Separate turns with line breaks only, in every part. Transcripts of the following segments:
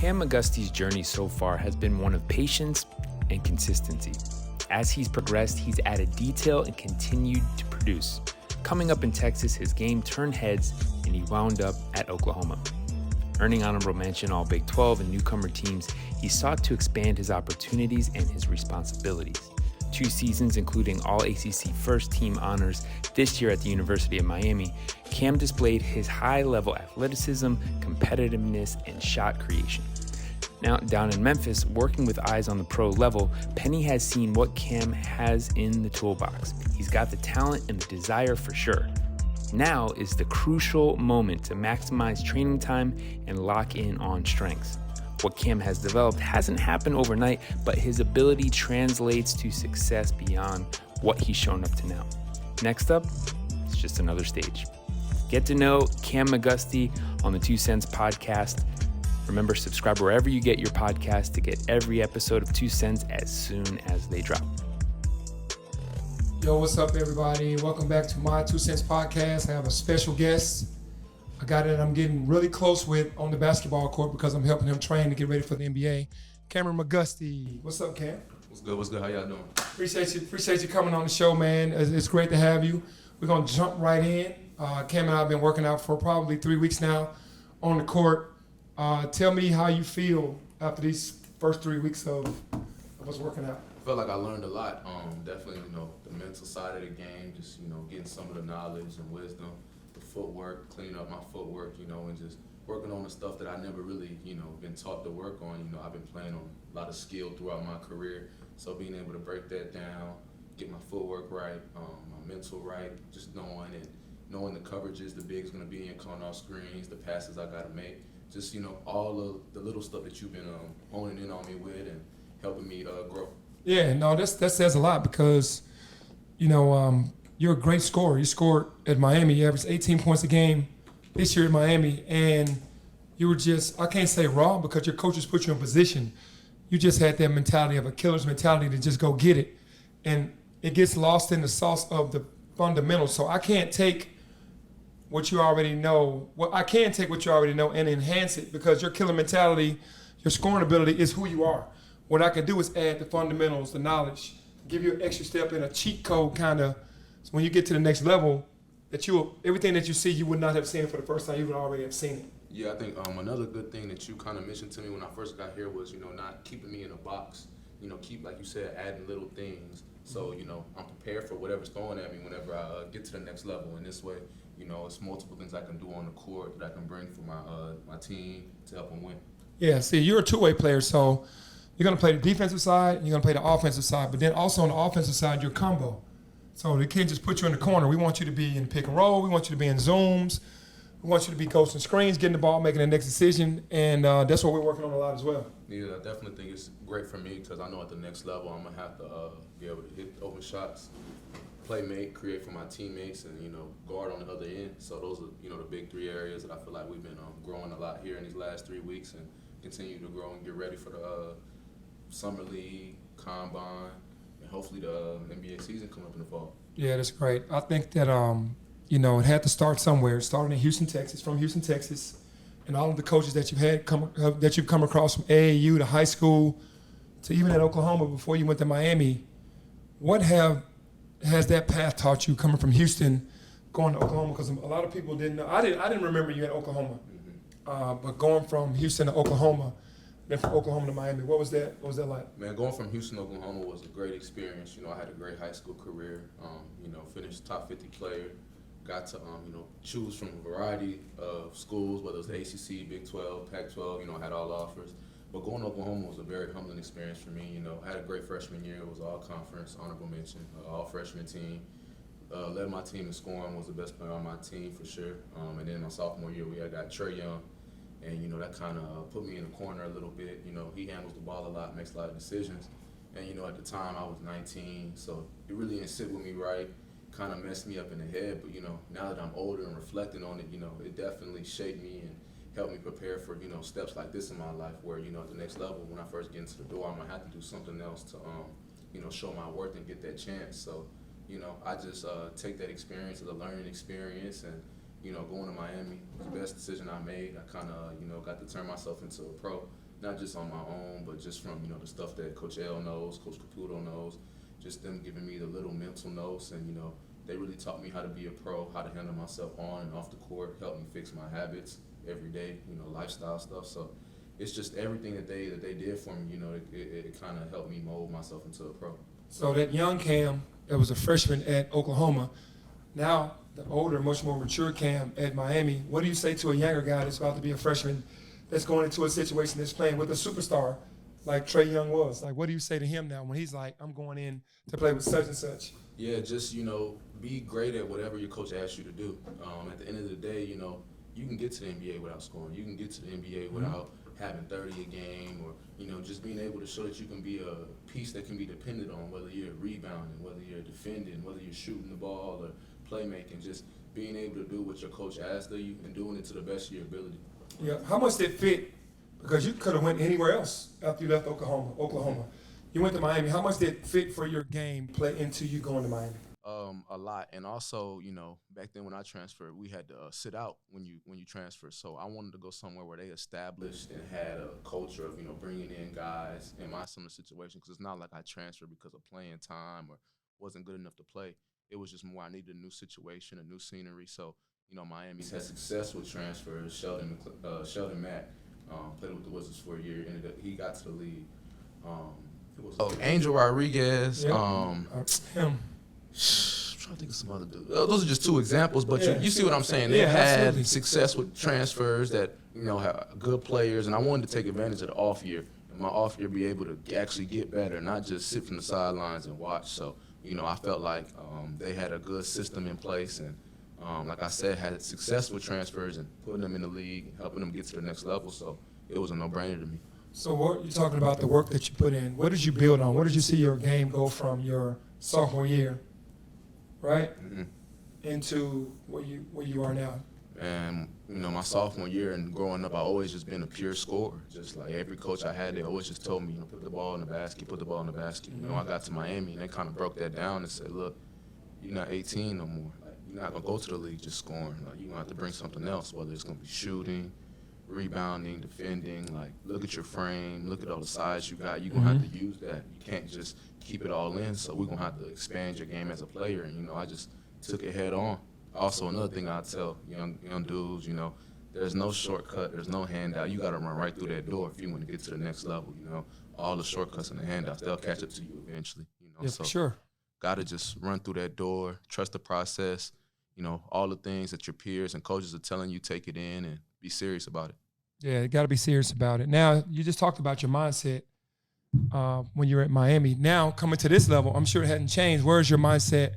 Kam McGusty's journey so far has been one of patience and consistency. As he's progressed, he's added detail and continued to produce. Coming up in Texas, his game turned heads and he wound up at Oklahoma. Earning honorable mention all Big 12 and Newcomer teams, he sought to expand his opportunities and his responsibilities. 2 seasons, including All-ACC first team honors this year at the University of Miami, Kam displayed his high-level athleticism, competitiveness, and shot creation. Now, down in Memphis, working with eyes on the pro level, Penny has seen what Kam has in the toolbox. He's got the talent and the desire for sure. Now is the crucial moment to maximize training time and lock in on strengths. What Kam has developed hasn't happened overnight, but his ability translates to success beyond what he's shown up to now. Next up, it's just another stage. Get to know Kam McGusty on the 2 Cents podcast. Remember, subscribe wherever you get your podcast to get every episode of 2 Cents as soon as they drop.
Yo, what's up, everybody? Welcome back to my 2 Cents podcast. I have a special guest. A guy that I'm getting really close with on the basketball court because I'm helping him train to get ready for the NBA. Kam McGusty. What's up, Kam?
What's good? What's good? How y'all doing?
Appreciate you coming on the show, man. It's great to have you. We're going to jump right in. Kam and I have been working out for probably 3 weeks now on the court. Tell me how you feel after these first 3 weeks of us working out.
I felt like I learned a lot. Definitely, the mental side of the game, just, getting some of the knowledge and wisdom, the footwork, cleaning up my footwork, and just working on the stuff that I never really, been taught to work on. I've been playing on a lot of skill throughout my career. So being able to break that down, get my footwork right, my mental right, just knowing the coverages, the big's going to be in, calling off screens, the passes I got to make. Just, all of the little stuff that you've been honing in on me with and helping me grow. Yeah, no, that says a lot because, you're a great scorer. You scored at Miami. You averaged 18 points a game this year at Miami. And you were just, I can't say raw because your coaches put you in position. You just had that mentality of a killer's mentality to just go get it. And it gets lost in the sauce of the fundamentals. So I can't take what you already know. Well, I can take what you already know and enhance it because your killer mentality, your scoring ability is who you are. What I can do is add the fundamentals, the knowledge, give you an extra step in a cheat code kind of. So when you get to the next level, that everything that you see, you would not have seen for the first time. You would already have seen it. Yeah, I think another good thing that you kind of mentioned to me when I first got here was, not keeping me in a box. Keep, like you said, adding little things. So, I'm prepared for whatever's thrown at me whenever I get to the next level. And this way, it's multiple things I can do on the court that I can bring for my team to help them win. Yeah, see, you're a two-way player, so you're going to play the defensive side and you're going to play the offensive side. But then also on the offensive side, you're combo. So they can't just put you in the corner. We want you to be in pick and roll. We want you to be in zooms. We want you to be ghosting screens, getting the ball, making the next decision. And that's what we're working on a lot as well. Yeah, I definitely think it's great for me because I know at the next level I'm going to have to be able to hit open shots, play make, create for my teammates, and, guard on the other end. So those are, the big 3 areas that I feel like we've been growing a lot here in these last 3 weeks and continue to grow and get ready for the Summer League, Combine, and hopefully the NBA season coming up in the fall. Yeah, that's great. I think that, it had to start somewhere. It started in Houston, Texas, and all of the coaches that you've come across from AAU to high school to even at Oklahoma before you went to Miami. What has that path taught you coming from Houston, going to Oklahoma? Because a lot of people didn't know. I didn't remember you at Oklahoma, but going from Houston to Oklahoma, then from Oklahoma to Miami, what was that like? Man, going from Houston to Oklahoma was a great experience. I had a great high school career. Finished top 50 player. Got to choose from a variety of schools, whether it was the ACC, Big 12, Pac-12. Had all offers. But going to Oklahoma was a very humbling experience for me. I had a great freshman year. It was all conference, honorable mention, all freshman team. Led my team in scoring, was the best player on my team for sure. And then my sophomore year, we had got Trey Young. And, that kind of put me in the corner a little bit. He handles the ball a lot, makes a lot of decisions. And, at the time I was 19, so it really didn't sit with me right. Kind of messed me up in the head. But, now that I'm older and reflecting on it, it definitely shaped me and helped me prepare for, steps like this in my life where, at the next level, when I first get into the door, I'm going to have to do something else to, show my worth and get that chance. So, I just take that experience as a learning experience and, going to Miami was the best decision I made. I kind of, got to turn myself into a pro not just on my own, but just from, you know, the stuff that Coach L knows, Coach Caputo knows, just them giving me the little mental notes, and, you know, they really taught me how to be a pro, how to handle myself on and off the court, helped me fix my habits every day, you know, lifestyle stuff. So it's just everything that they did for me, you know, it kind of helped me mold myself into a pro.
So that young Kam that was a freshman at Oklahoma, now the older, much more mature Kam at Miami, what do you say to a younger guy that's about to be a freshman that's going into a situation that's playing with a superstar like Trae Young was? Like, what do you say to him now when he's like, I'm going in to play with such and such?
Yeah, just, you know, be great at whatever your coach asks you to do. At the end of the day, you know, you can get to the NBA without scoring. You can get to the NBA without having 30 a game, or, you know, just being able to show that you can be a piece that can be depended on, whether you're rebounding, whether you're defending, whether you're shooting the ball or playmaking, just being able to do what your coach asks of you and doing it to the best of your ability.
Yeah, how much did it fit? Because you could have went anywhere else after you left Oklahoma. You went to Miami. How much did it fit for your game play into you going to Miami?
A lot, and also, you know, back then when I transferred, we had to sit out when you transfer. So I wanted to go somewhere where they established and had a culture of, you know, bringing in guys in my similar situation. Because it's not like I transferred because of playing time or wasn't good enough to play. It was just more I needed a new situation, a new scenery. So, you know, Miami's had success with transfers. Sheldon Mack played with the Wizards for a year. He got to the league. Angel Rodriguez.
Yeah. Him.
I'm trying to think of some other dudes. Those are just two examples, but
Yeah.
you see what I'm saying. They
Yeah,
had
absolutely.
success with transfers that, you know, have good players, and I wanted to take advantage of the off year. And my off year be able to actually get better, not just sit from the sidelines and watch. So, you know, I felt like they had a good system in place, and like I said, had success with transfers and putting them in the league, helping them get to the next level. So it was a no-brainer to me.
So what you're talking about the work that you put in, what did you build on? Where did you see your game go from your sophomore year, right, into where you are now?
And, you know, my sophomore year and growing up, I always just been a pure scorer. Just like every coach I had, they always just told me, you know, put the ball in the basket, put the ball in the basket. You know, I got to Miami, and they kind of broke that down and said, look, you're not 18 no more. Like, you're not going to go to the league just scoring. Like, you're going to have to bring something else, whether it's going to be shooting, rebounding, defending. Like, look at your frame, look at all the size you got. You're going to have to use that. You can't just keep it all in. So we're going to have to expand your game as a player. And, you know, I just took it head on. Also, another thing I tell young dudes, you know, there's no shortcut, there's no handout. You got to run right through that door if you want to get to the next level, you know. All the shortcuts and the handouts, they'll catch up to you eventually, you know.
Yeah,
so
for sure.
got to just run through that door, trust the process, you know, all the things that your peers and coaches are telling you, take it in and be serious about it.
Yeah, you got to be serious about it. Now, you just talked about your mindset when you were at Miami. Now, coming to this level, I'm sure it hadn't changed. Where is your mindset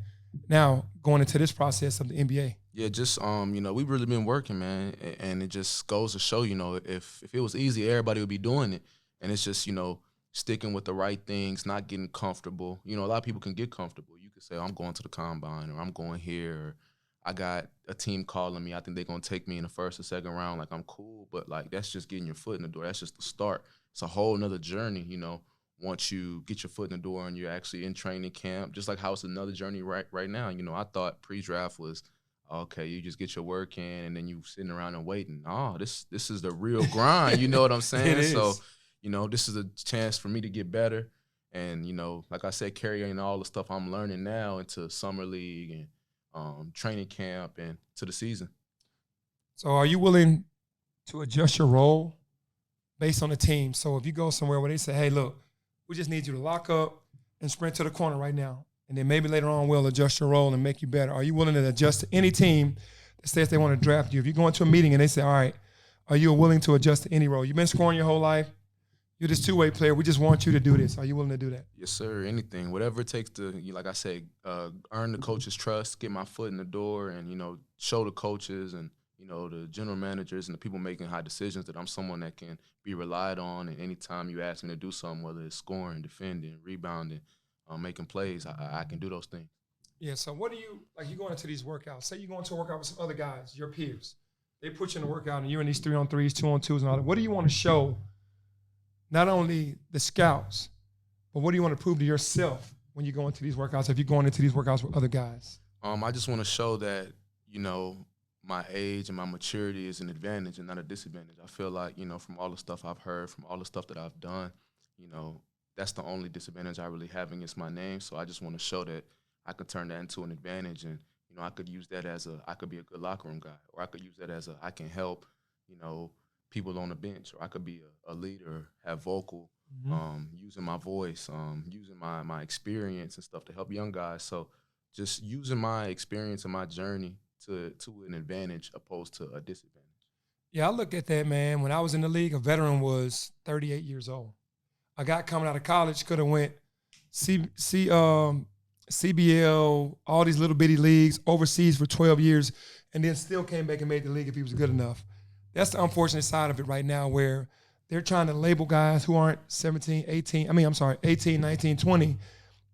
now going into this process of the NBA?
Yeah, just, you know, we've really been working, man, and it just goes to show, you know, if it was easy, everybody would be doing it. And it's just, you know, sticking with the right things, not getting comfortable. You know, a lot of people can get comfortable. You could say, I'm going to the combine, or I'm going here, or I got a team calling me. I think they're going to take me in the first or second round. Like, I'm cool, but, like, that's just getting your foot in the door. That's just the start. It's a whole nother journey, you know, once you get your foot in the door and you're actually in training camp, just like how it's another journey right now. You know, I thought pre-draft was, okay, you just get your work in and then you sitting around and waiting. Oh, this is the real grind. You know what I'm saying? So, you know, this is a chance for me to get better. And, you know, like I said, carrying all the stuff I'm learning now into summer league and training camp and to the season.
So are you willing to adjust your role based on the team? So if you go somewhere where they say, hey, look, we just need you to lock up and sprint to the corner right now, and then maybe later on we'll adjust your role and make you better. Are you willing to adjust to any team that says they want to draft you? If you go into a meeting and they say, all right, are you willing to adjust to any role? You've been scoring your whole life. You're this two-way player. We just want you to do this. Are you willing to do that?
Yes, sir. Anything. Whatever it takes to, like I said, earn the coach's trust, get my foot in the door, and, you know, show the coaches and, you know, the general managers and the people making high decisions that I'm someone that can be relied on. And anytime you ask me to do something, whether it's scoring, defending, rebounding, making plays, I can do those things.
Yeah, so what do you, like, you going into these workouts, say you go into a workout with some other guys, your peers. They put you in a workout and you're in these 3-on-3s, 2-on-2s and all that. What do you want to show not only the scouts, but what do you want to prove to yourself when you go into these workouts, if you're going into these workouts with other guys?
I just want to show that, you know, my age and my maturity is an advantage and not a disadvantage. I feel like, from all the stuff I've heard, from all the stuff that I've done, that's the only disadvantage I really have against my name. So I just want to show that I could turn that into an advantage, and I could use that as I could be a good locker room guy, or I could use that as I can help, people on the bench, or I could be a leader, have vocal, using my voice, using my experience and stuff to help young guys. So just using my experience and my journey to an advantage opposed to a disadvantage.
Yeah, I look at that, man. When I was in the league, a veteran was 38 years old. A guy coming out of college could have went CBL, all these little bitty leagues, overseas for 12 years, and then still came back and made the league if he was good enough. That's the unfortunate side of it right now, where they're trying to label guys who aren't 18, 19, 20,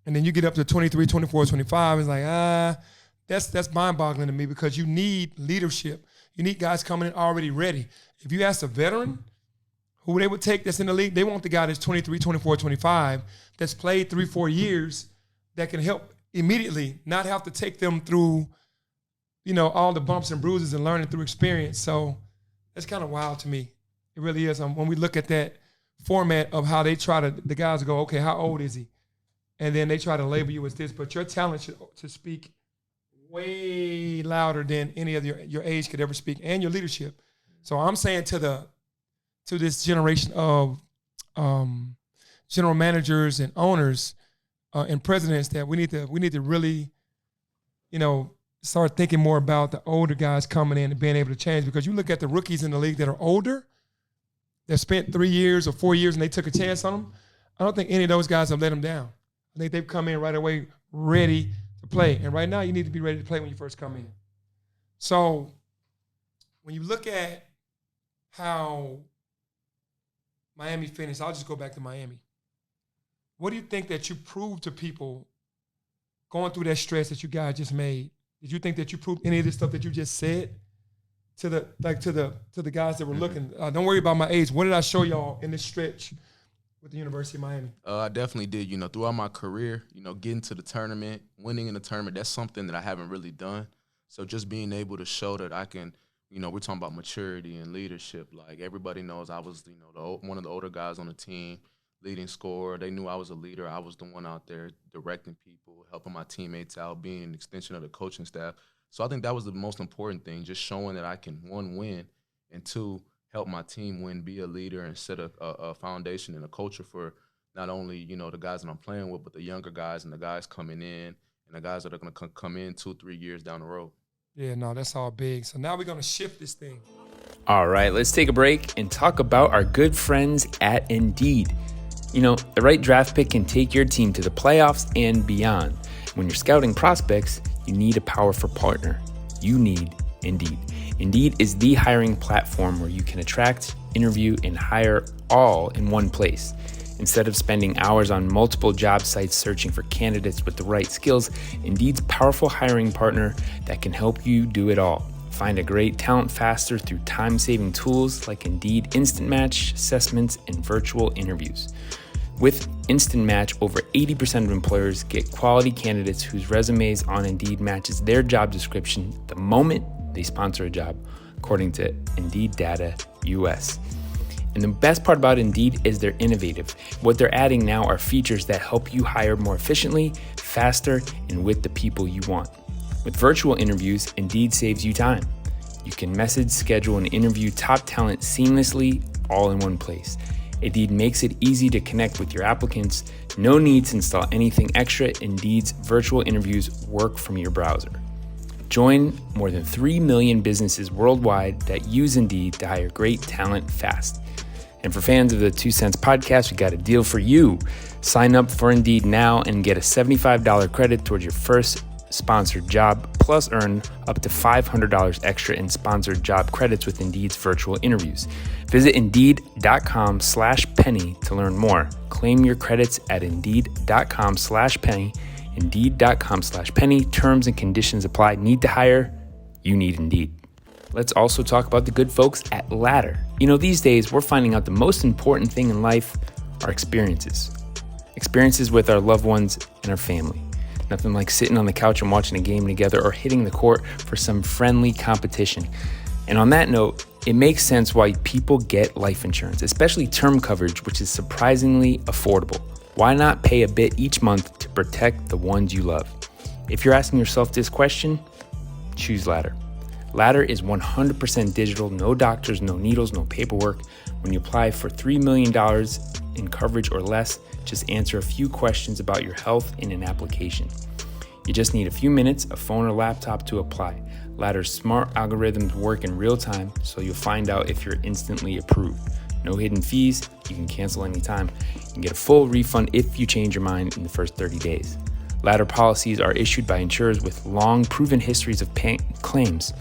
and then you get up to 23, 24, 25, it's like, that's mind-boggling to me, because you need leadership. You need guys coming in already ready. If you ask a veteran who they would take that's in the league, they want the guy that's 23, 24, 25, that's played 3-4 years, that can help immediately, not have to take them through, all the bumps and bruises and learning through experience. So that's kind of wild to me. It really is. When we look at that format of how they the guys go, okay, how old is he? And then they try to label you as this, but your talent should speak way louder than any of your age could ever speak, and your leadership. So I'm saying to this generation of general managers and owners and presidents that we need to really, start thinking more about the older guys coming in and being able to change. Because you look at the rookies in the league that are older, that spent 3 years or 4 years and they took a chance on them, I don't think any of those guys have let them down. I think they've come in right away ready to play. And right now you need to be ready to play when you first come in. So when you look at how Miami finished, I'll just go back to Miami. What do you think that you proved to people going through that stretch that you guys just made? Did you think that you proved any of this stuff that you just said to the guys that were looking? Don't worry about my age. What did I show y'all in this stretch with the University of Miami?
I definitely did. Throughout my career, getting to the tournament, winning in the tournament, that's something that I haven't really done. So just being able to show that I can, we're talking about maturity and leadership. Like, everybody knows I was, one of the older guys on the team, leading scorer. They knew I was a leader. I was the one out there directing people, helping my teammates out, being an extension of the coaching staff. So I think that was the most important thing, just showing that I can, 1, win, and 2, help my team win, be a leader, and set a foundation and a culture for not only, the guys that I'm playing with, but the younger guys and the guys coming in and the guys that are going to come in 2-3 years down the road.
Yeah, no, that's all big. So now we're going to shift this thing.
All right, let's take a break and talk about our good friends at Indeed. The right draft pick can take your team to the playoffs and beyond. When you're scouting prospects, you need a powerful partner. You need Indeed. Indeed is the hiring platform where you can attract, interview, and hire all in one place. Instead of spending hours on multiple job sites searching for candidates with the right skills, Indeed's powerful hiring partner that can help you do it all. Find a great talent faster through time-saving tools like Indeed Instant Match, assessments, and virtual interviews. With Instant Match, over 80% of employers get quality candidates whose resumes on Indeed matches their job description the moment they sponsor a job, according to Indeed Data US. And the best part about Indeed is they're innovative. What they're adding now are features that help you hire more efficiently, faster, and with the people you want. With virtual interviews, Indeed saves you time. You can message, schedule, and interview top talent seamlessly, all in one place. Indeed makes it easy to connect with your applicants. No need to install anything extra. Indeed's virtual interviews work from your browser. Join more than 3 million businesses worldwide that use Indeed to hire great talent fast. And for fans of the 2 Cents Podcast, we got a deal for you. Sign up for Indeed now and get a $75 credit towards your first sponsored job, plus earn up to $500 extra in sponsored job credits with Indeed's virtual interviews. Visit Indeed.com/penny to learn more. Claim your credits at Indeed.com/penny. Indeed.com/penny. Terms and conditions apply. Need to hire? You need Indeed. Let's also talk about the good folks at Ladder. These days we're finding out the most important thing in life are experiences. Experiences with our loved ones and our family. Nothing like sitting on the couch and watching a game together or hitting the court for some friendly competition. And on that note, it makes sense why people get life insurance, especially term coverage, which is surprisingly affordable. Why not pay a bit each month to protect the ones you love? If you're asking yourself this question, choose Ladder. Ladder is 100% digital, no doctors, no needles, no paperwork. When you apply for $3 million in coverage or less, just answer a few questions about your health in an application. You just need a few minutes, a phone or laptop to apply. Ladder's smart algorithms work in real time, so you'll find out if you're instantly approved. No hidden fees, you can cancel anytime. You can get a full refund if you change your mind in the first 30 days. Ladder policies are issued by insurers with long proven histories of claims.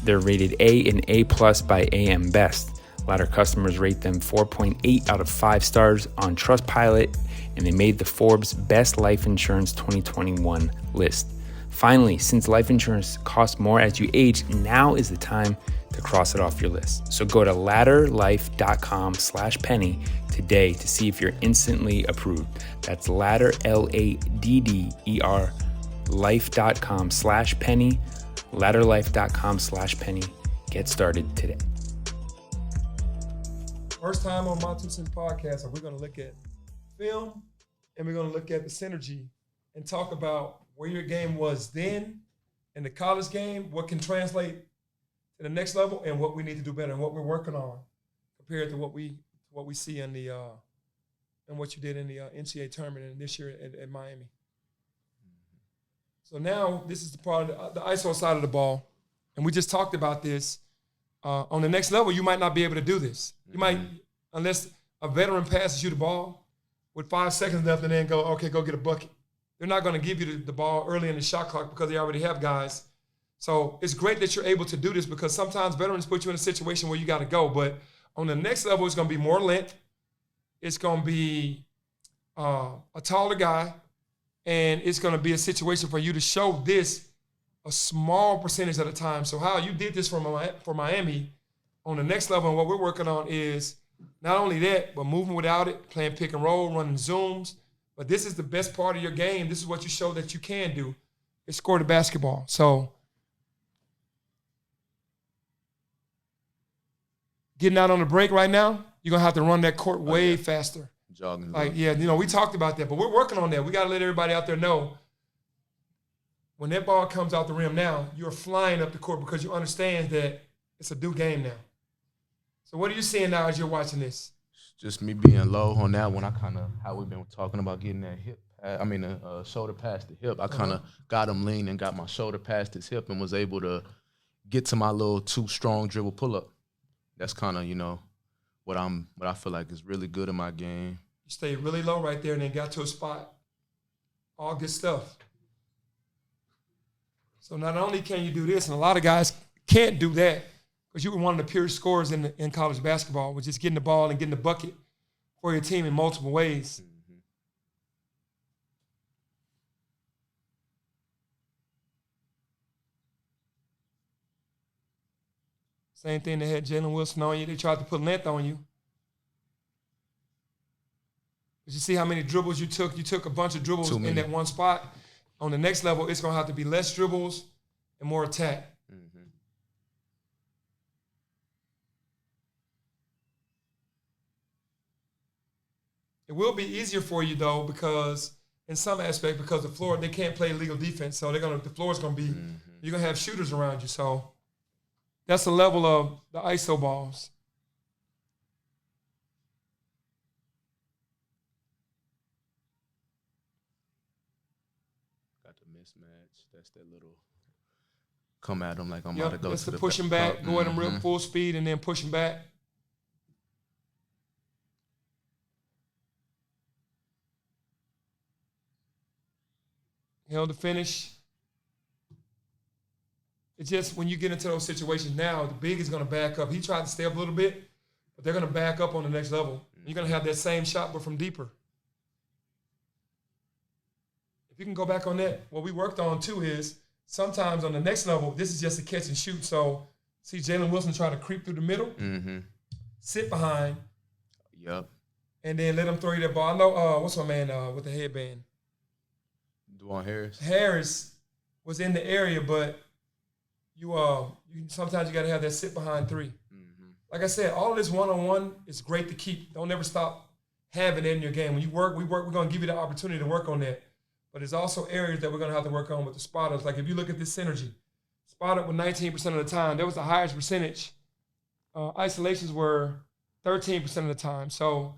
They're rated A and A+ by AM Best. Ladder customers rate them 4.8 out of 5 stars on Trustpilot, and they made the Forbes Best Life Insurance 2021 list. Finally, since life insurance costs more as you age, now is the time to cross it off your list. So go to ladderlife.com/penny today to see if you're instantly approved. That's ladder, LADDER, life.com/penny, ladderlife.com/penny. Get started today.
First time on my 2 Cents podcast, we're going to look at film and we're going to look at the synergy and talk about where your game was then in the college game, what can translate to the next level, and what we need to do better and what we're working on compared to what we see in the and what you did in the NCAA tournament and this year at Miami. So now this is the part of the ISO side of the ball, and we just talked about this. On the next level, you might not be able to do this. You might, unless a veteran passes you the ball with 5 seconds left and then go, okay, go get a bucket. They're not going to give you the ball early in the shot clock because they already have guys. So it's great that you're able to do this because sometimes veterans put you in a situation where you got to go. But on the next level, it's going to be more length. It's going to be a taller guy. And it's going to be a situation for you to show this a small percentage at a time. So how you did this for Miami, on the next level and what we're working on is not only that, but moving without it, playing pick and roll, running zooms. But this is the best part of your game. This is what you show that you can do, is score the basketball. So getting out on the break right now, you're going to have to run that court way faster.
Jogging.
Like, yeah, we talked about that, but we're working on that. We got to let everybody out there know when that ball comes out the rim now, you're flying up the court because you understand that it's a due game now. So what are you seeing now as you're watching this?
Just me being low on that one. I kind of, how we've been talking about getting that shoulder past the hip. I kind of got him lean and got my shoulder past his hip and was able to get to my little too strong dribble pull-up. That's kind of, what I feel like is really good in my game.
You stayed really low right there and then got to a spot. All good stuff. So not only can you do this, and a lot of guys can't do that because you were one of the purest scorers in college basketball, which is getting the ball and getting the bucket for your team in multiple ways.
Mm-hmm.
Same thing they had Jalen Wilson on you. They tried to put length on you. But you see how many dribbles you took? You took a bunch of dribbles in that one spot. On the next level, it's going to have to be less dribbles and more attack.
Mm-hmm.
It will be easier for you, though, because in some aspect, because the floor, they can't play legal defense. So the floor is going to be, you're going to have shooters around you. So that's the level of the ISO balls.
Got the mismatch. That's that little come at them like I'm about to go
that's
to the
push him back, go at him real full speed, and then push him back. Held the finish. It's just when you get into those situations now, the big is going to back up. He tried to stay up a little bit, but they're going to back up on the next level. You're going to have that same shot, but from deeper. If you can go back on that, what we worked on, too, is sometimes on the next level, this is just a catch and shoot. So see Jalen Wilson try to creep through the middle, sit behind,
and
then let him throw you that ball. I know, what's my man with the headband?
Dwan Harris.
Harris was in the area, but you sometimes you got to have that sit behind three. Mm-hmm. Like I said, all of this one-on-one is great to keep. Don't ever stop having it in your game. When you work, we're going to give you the opportunity to work on that. But there's also areas that we're going to have to work on with the spot-ups. Like if you look at this synergy, spot-up with 19% of the time. That was the highest percentage. Isolations were 13% of the time. So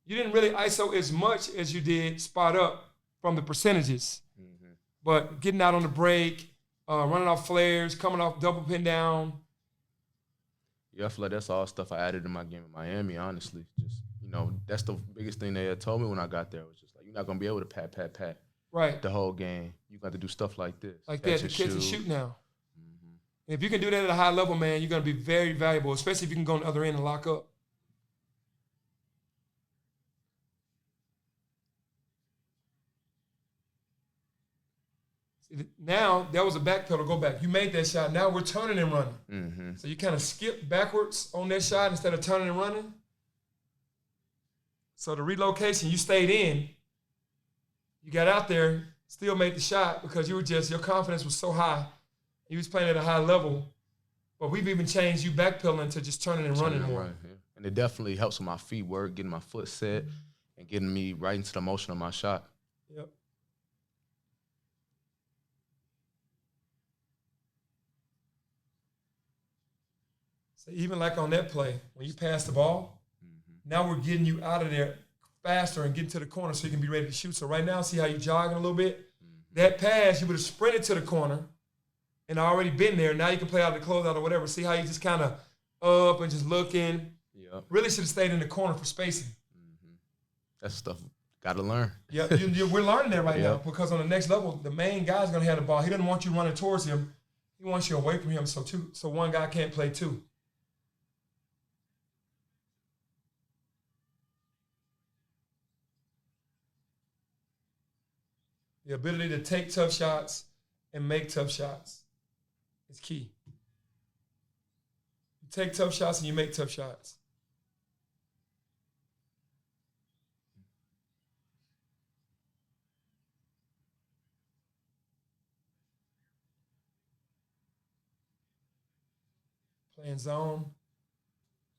you didn't really ISO as much as you did spot-up from the percentages. Mm-hmm. But getting out on the break, running off flares, coming off double pin down.
Yeah, I feel like that's all stuff I added in my game in Miami, honestly. Just, that's the biggest thing they had told me when I got there. It was just like, you're not going to be able to pat
right
the whole game. You got to do stuff like this.
Like that, to catch and shoot now. Mm-hmm. If you can do that at a high level, man, you're going to be very valuable, especially if you can go on the other end and lock up. Now, that was a back pedal, go back. You made that shot. Now we're turning and running. Mm-hmm. So you kind of skip backwards on that shot instead of turning and running. So the relocation, you stayed in. You got out there, still made the shot because your confidence was so high. You was playing at a high level. But we've even changed you backpedaling to just turning and running more.
Right, yeah. And it definitely helps with my feet work, getting my foot set, and getting me right into the motion of my shot.
Yep. So even like on that play, when you pass the ball, now we're getting you out of there faster and getting to the corner so you can be ready to shoot. So right now, see how you're jogging a little bit? That pass, you would have sprinted to the corner and already been there. Now you can play out the closeout or whatever. See how you just kind of up and just looking. Yep. Really should have stayed in the corner for spacing. Mm-hmm.
That's stuff got to learn.
Yeah, we're learning that right now because on the next level, the main guy's going to have the ball. He doesn't want you running towards him. He wants you away from him so one guy can't play two. The ability to take tough shots and make tough shots is key. You take tough shots and you make tough shots. Playing zone,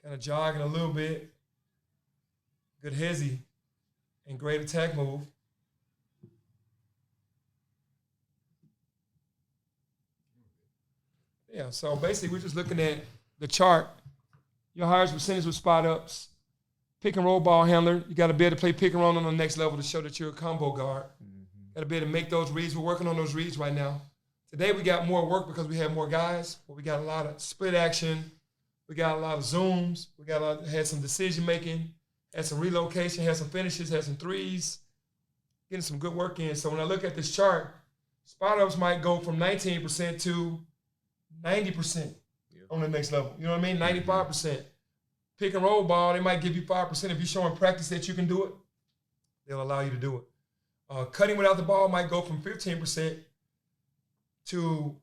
kind of jogging a little bit. Good hezzy and great attack move. Yeah, so basically we're just looking at the chart. Your highest percentage with spot ups, pick and roll ball handler. You got to be able to play pick and roll on the next level to show that you're a combo guard. Mm-hmm. Got to be able to make those reads. We're working on those reads right now. Today we got more work because we had more guys, but we got a lot of split action. We got a lot of zooms. We had some decision making, had some relocation, had some finishes, had some threes, getting some good work in. So when I look at this chart, spot ups might go from 19% to 90% on the next level. You know what I mean? 95%. Pick and roll ball, they might give you 5%. If you're showing practice that you can do it, they'll allow you to do it. Cutting without the ball might go from 15% to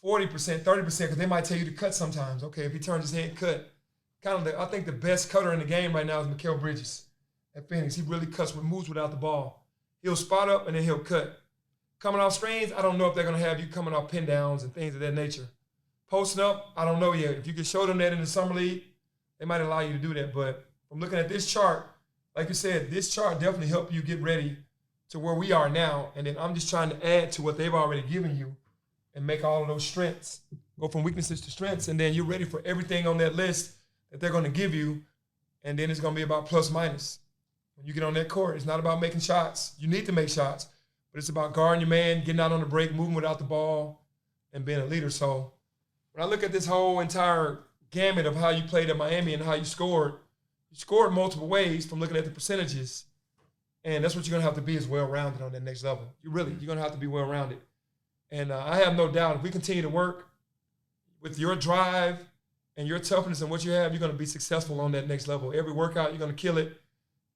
40%, 30%, because they might tell you to cut sometimes. Okay, if he turns his head, cut. I think the best cutter in the game right now is Mikal Bridges at Phoenix. He really moves without the ball. He'll spot up and then he'll cut. Coming off screens, I don't know if they're going to have you coming off pin downs and things of that nature. Posting up, I don't know yet. If you can show them that in the summer league, they might allow you to do that. But from looking at this chart, like you said, this chart definitely helped you get ready to where we are now. And then I'm just trying to add to what they've already given you and make all of those strengths go from weaknesses to strengths. And then you're ready for everything on that list that they're going to give you. And then it's going to be about plus minus. When you get on that court, it's not about making shots. You need to make shots, but it's about guarding your man, getting out on the break, moving without the ball, and being a leader. So when I look at this whole entire gamut of how you played at Miami and how you scored multiple ways from looking at the percentages. And that's what you're going to have to be is well-rounded on that next level. You're going to have to be well-rounded. And I have no doubt if we continue to work with your drive and your toughness and what you have, you're going to be successful on that next level. Every workout, you're going to kill it.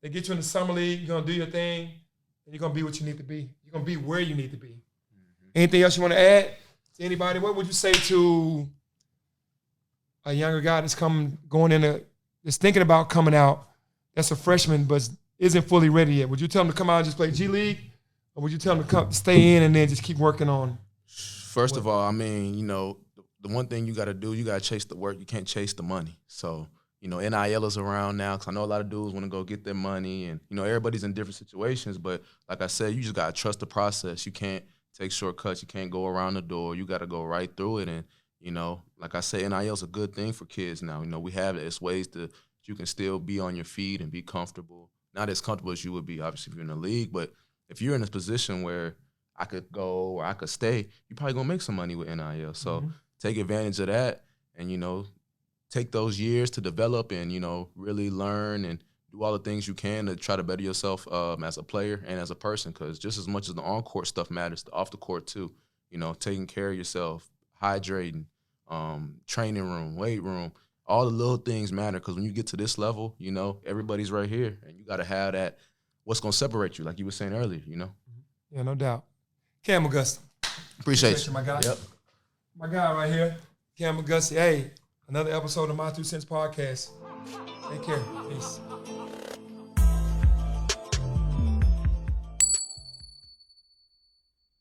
They get you in the summer league, you're going to do your thing, and you're going to be what you need to be. You're going to be where you need to be. Mm-hmm. Anything else you want to add to anybody? What would you say to a younger guy that's thinking about coming out, that's a freshman but isn't fully ready yet? Would you tell him to come out and just play G League? Or Or would you tell them to come, stay in and then just keep working on?
First of all, I mean, you know, the one thing you got to do, you got to chase the work. You can't chase the money. So, you know, NIL is around now because I know a lot of dudes want to go get their money. And, you know, everybody's in different situations. But like I said, you just got to trust the process. You can't take shortcuts. You can't go around the door. You got to go right through it. And, you know, like I said, NIL is a good thing for kids now. You know, we have it. It's ways to you can still be on your feet and be comfortable. Not as comfortable as you would be, obviously, if you're in the league. But if you're in a position where I could go or I could stay, you're probably going to make some money with NIL. So take advantage of that and, you know, take those years to develop and, you know, really learn and do all the things you can to try to better yourself as a player and as a person, because just as much as the on-court stuff matters, the off-the-court too, you know, taking care of yourself, hydrating, training room, weight room, all the little things matter because when you get to this level, you know, everybody's right here and you got to have that, what's going to separate you, like you were saying earlier, you know?
Yeah, no doubt. Kam McGusty.
Appreciate you.
My guy.
Yep.
My guy right here, Kam McGusty. Hey, another episode of My 2 Cents Podcast. Take care. Peace.